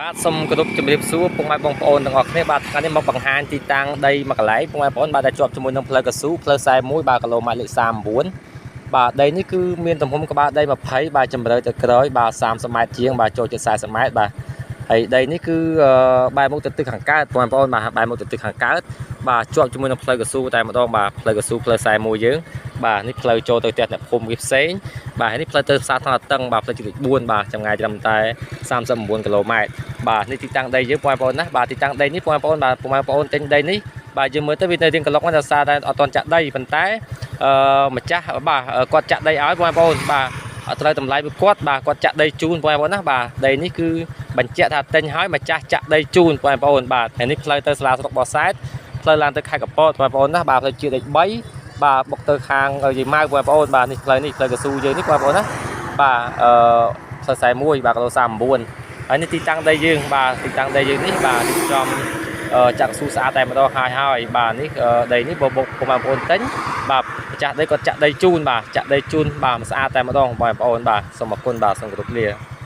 បាទសូមគោរពជំរាបសួរពុកម៉ែបងប្អូនទាំងអស់គ្នាបាទថ្ងៃនេះមកបង្ហាញទីតាំងដីមួយកន្លែងពុកម៉ែបងប្អូនបាទដែលជាប់ជាមួយនឹងផ្លូវកស៊ូផ្លូវ41បាទគីឡូម៉ែត្រលេខ39បាទដីនេះគឺមានទំហំក្បាលដី20បាទជម្រៅទៅក្រោយបាទ30ម៉ែត្រជាងបាទចូលជិត40ម៉ែត្របាទហើយដីនេះគឺបែរមុខទៅទិសខាងកើតបងប្អូនបាទបែរមុខទៅទិសខាងកើតបាទជាប់ជាមួយនឹងផ្លូវកស៊ូតែម្ដងបាទផ្លូវកស៊ូផ្លូវ41យើងបាទនេះផ្លូវចូលទៅផ្ទះអ្នកភូមិវាផ្សេងបាទនេះផ្លូវទៅផ្សារថ្នល់តឹងបាទផ្លូវទី4បាទចម្ងាយត្រឹមតែ39គីឡូម៉ែត្របាទនេះទីតាំងដីយើងបងប្អូនណាបាទទីតាំងដីនេះបងប្អូនបាទបងប្អូនទិញដីនេះបាទយើងមើលទៅវានៅរៀងក្លុកហ្នឹងដោយសារតែអត់ទាន់ចាក់ដីប៉ុន្តែម្ចាស់បាទគាត់ចាក់ដីឲ្យបងប្អូនបាទអត់ត្រូវតម្លៃពីគាត់បាទគាត់ចាក់ដីជូនបងប្អូនណាបាទដីនេះគឺបញ្ជាក់ថាទិញឲ្យម្ចាស់ចាក់ដីជូនបងប្អូនបាទហើយនេះផ្លូវទៅសាលាស្រុកបោះសែតផ្លូវឡើងទៅខេត្តកំពតបងប្អូនណាបាទផ្លូវជាតិលេខ3បាទបុកទៅខាងយាយម៉ៅបងប្អូនបាទនេះផ្លូវកស៊ូយើងនេះបងប្អូនណាបាទផ្លូវ41បាទគីឡូ39ហើយនេះទីតាំងដីយើងបាទទីតាំងដីយើងនេះបាទចំចាក់ស៊ូស្អាតតែម្ដងហើយបាទនេះដីនេះបងប្អូនទិញបាទម្ចាស់ដីគាត់ចាក់ដីជូនបាទចាក់ដីជូនបាទស្អាតតែម្ដងបងប្អូនបាទសូមអរគុណបាទសូមគោរពលា